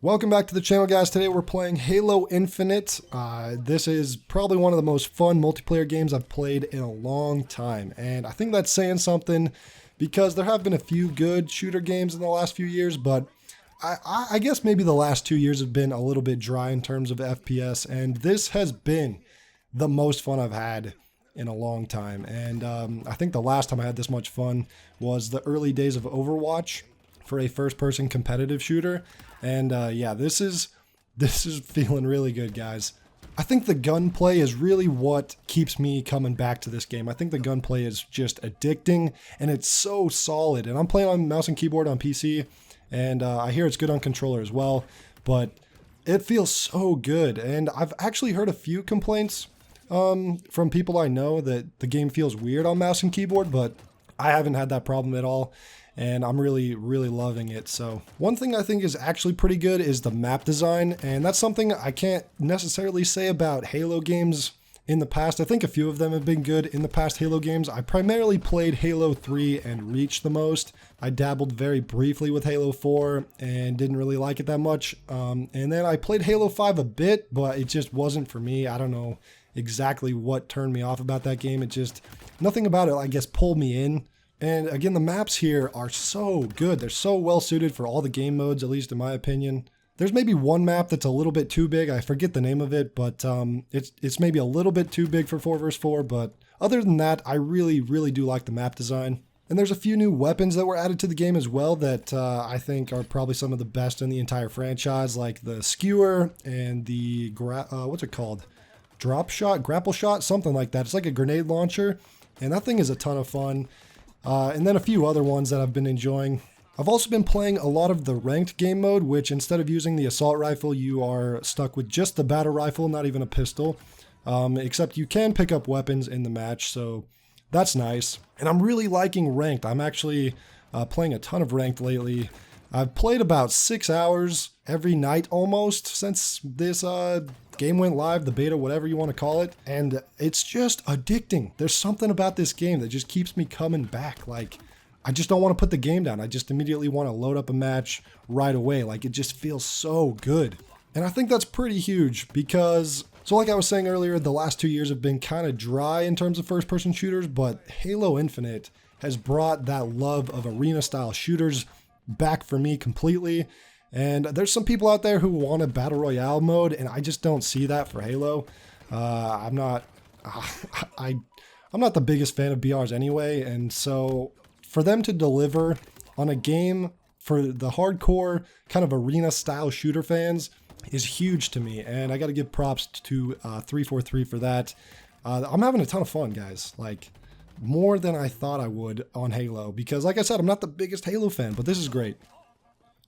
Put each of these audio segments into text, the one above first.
Welcome back to the channel, guys. Today we're playing Halo Infinite. This is probably one of the most fun multiplayer games I've played in a long time, and I think that's saying something because there have been a few good shooter games in the last few years, but I guess maybe the last 2 years have been a little bit dry in terms of FPS, and this has been the most fun I've had in a long time. And I think the last time I had this much fun was the early days of Overwatch for a first-person competitive shooter. And yeah, this is feeling really good, guys. I think the gunplay is really what keeps me coming back to this game. I think the gunplay is just addicting, and it's so solid. And I'm playing on mouse and keyboard on PC, and I hear it's good on controller as well, but it feels so good. And I've actually heard a few complaints from people I know that the game feels weird on mouse and keyboard, but I haven't had that problem at all. And I'm really loving it. So one thing I think is actually pretty good is the map design, and that's something I can't necessarily say about Halo games in the past. I think a few of them have been good in the past Halo games. I primarily played Halo 3 and Reach the most. I dabbled very briefly with Halo 4 and didn't really like it that much. And then I played Halo 5 a bit, but it just wasn't for me. I don't know exactly what turned me off about that game. It just, nothing about it, I guess, pulled me in. And again, the maps here are so good. They're so well suited for all the game modes, at least in my opinion. There's maybe one map that's a little bit too big. I forget the name of it, but it's maybe a little bit too big for 4 vs 4. But other than that, I really do like the map design. And there's a few new weapons that were added to the game as well that I think are probably some of the best in the entire franchise, like the skewer and the, what's it called? Drop shot, grapple shot, something like that. It's like a grenade launcher, and that thing is a ton of fun. And then a few other ones that I've been enjoying. I've also been playing a lot of the ranked game mode, which instead of using the assault rifle, you are stuck with just the battle rifle, not even a pistol. Except you can pick up weapons in the match, so that's nice. And I'm really liking ranked. I'm actually playing a ton of ranked lately. I've played about 6 hours every night almost since this game went live, the beta, whatever you want to call it, and it's just addicting. There's something about this game that just keeps me coming back. Like, I just don't want to put the game down. I just immediately want to load up a match right away. Like, it just feels so good. And I think that's pretty huge because, so like I was saying earlier, the last 2 years have been kind of dry in terms of first-person shooters, but Halo Infinite has brought that love of arena-style shooters back for me completely. And there's some people out there who want a battle royale mode, and I just don't see that for Halo. I'm not the biggest fan of BRs anyway, and so for them to deliver on a game for the hardcore kind of arena style shooter fans is huge to me, and I got to give props to 343 for that. I'm having a ton of fun, guys. Like, more than I thought I would on Halo, because like I said, I'm not the biggest Halo fan, but this is great.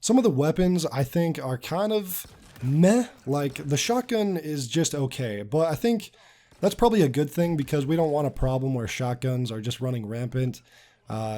Some of the weapons I think are kind of meh. Like, the shotgun is just okay, but I think that's probably a good thing because we don't want a problem where shotguns are just running rampant,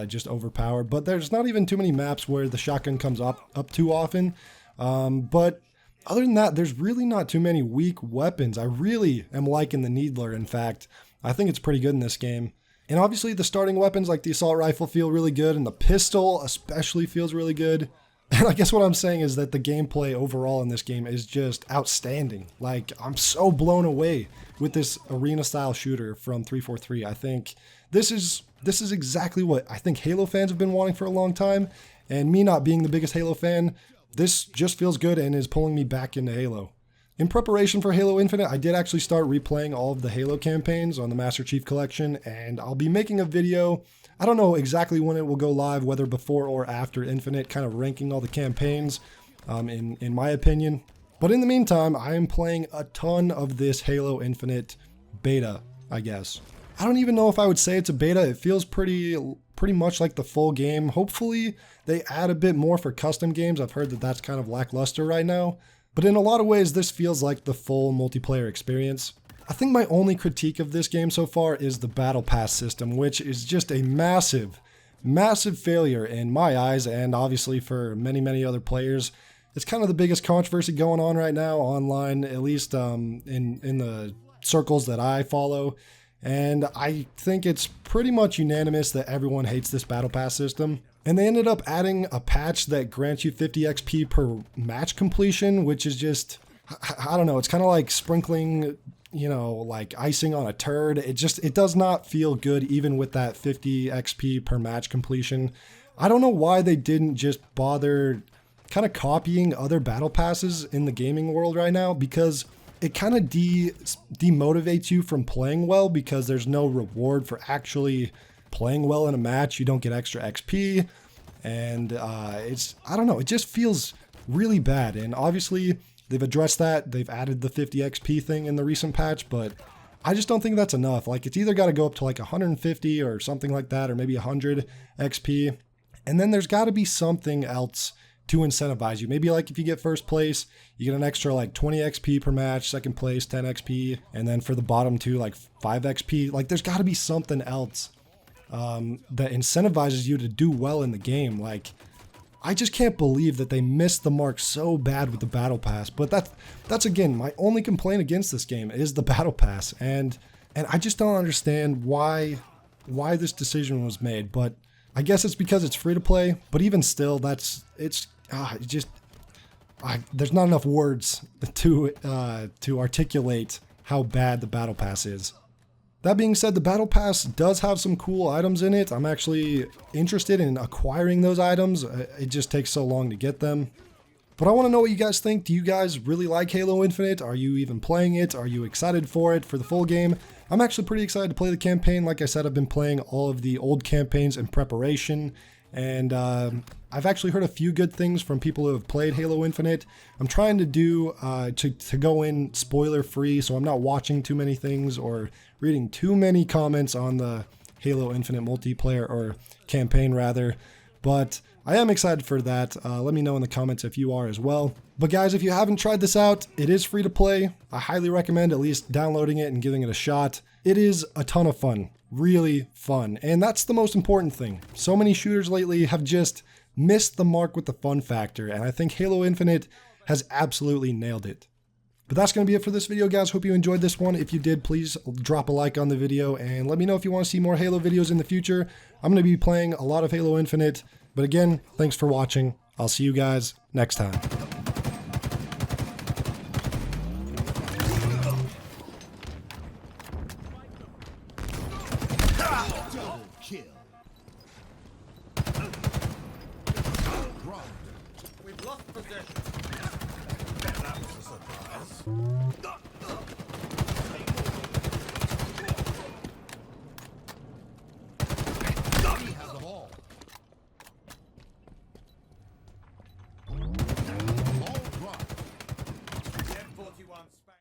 just overpowered. But there's not even too many maps where the shotgun comes up too often. But other than that, there's really not too many weak weapons. I really am liking the Needler, in fact. I think it's pretty good in this game. And obviously the starting weapons like the assault rifle feel really good, and the pistol especially feels really good. And I guess what I'm saying is that the gameplay overall in this game is just outstanding. Like, I'm so blown away with this arena-style shooter from 343. I think this is exactly what I think Halo fans have been wanting for a long time. And me not being the biggest Halo fan, this just feels good and is pulling me back into Halo. In preparation for Halo Infinite, I did actually start replaying all of the Halo campaigns on the Master Chief Collection, and I'll be making a video. I don't know exactly when it will go live, whether before or after Infinite, kind of ranking all the campaigns, in my opinion. But in the meantime, I am playing a ton of this Halo Infinite beta, I guess. I don't even know if I would say it's a beta. It feels pretty much like the full game. Hopefully, they add a bit more for custom games. I've heard that that's kind of lackluster right now. But in a lot of ways, this feels like the full multiplayer experience. I think my only critique of this game so far is the Battle Pass system, which is just a massive failure in my eyes, and obviously for many other players. It's kind of the biggest controversy going on right now online, at least in the circles that I follow. And I think it's pretty much unanimous that everyone hates this Battle Pass system. And they ended up adding a patch that grants you 50 XP per match completion, which is just, I don't know, it's kind of like sprinkling, you know, like icing on a turd. It does not feel good even with that 50 XP per match completion. I don't know why they didn't just bother kind of copying other battle passes in the gaming world right now, because it kind of demotivates you from playing well, because there's no reward for actually playing well in a match. You don't get extra XP, and I don't know, it just feels really bad. And obviously they've addressed that. They've added the 50 XP thing in the recent patch, but I just don't think that's enough. Like, it's either got to go up to like 150 or something like that, or maybe 100 XP. And then there's got to be something else to incentivize you. Maybe like if you get first place, you get an extra like 20 XP per match, second place 10 XP, and then for the bottom two like 5 XP. Like, there's got to be something else that incentivizes you to do well in the game. Like, I just can't believe that they missed the mark so bad with the battle pass. But that's again, my only complaint against this game is the battle pass, and I just don't understand why this decision was made. But I guess it's because it's free to play. But even still, there's not enough words to articulate how bad the battle pass is. That being said, the battle pass does have some cool items in it. I'm actually interested in acquiring those items. It just takes so long to get them. But I want to know what you guys think. Do you guys really like Halo Infinite? Are you even playing it? Are you excited for it, for the full game? I'm actually pretty excited to play the campaign. Like I said, I've been playing all of the old campaigns in preparation, and I've actually heard a few good things from people who have played Halo Infinite. I'm trying to do to go in spoiler free, so I'm not watching too many things or reading too many comments on the Halo Infinite multiplayer, or campaign rather. But I am excited for that. Let me know in the comments if you are as well. But guys, if you haven't tried this out, it is free to play. I highly recommend at least downloading it and giving it a shot. It is a ton of fun, really fun, and that's the most important thing. So many shooters lately have just missed the mark with the fun factor, and I think Halo Infinite has absolutely nailed it. But that's going to be it for this video, guys. Hope you enjoyed this one. If you did, please drop a like on the video, and let me know if you want to see more Halo videos in the future. I'm going to be playing a lot of Halo Infinite. But again, thanks for watching. I'll see you guys next time. We've lost possession. That was a surprise. He has the ball. Ball dropped. 41 spank.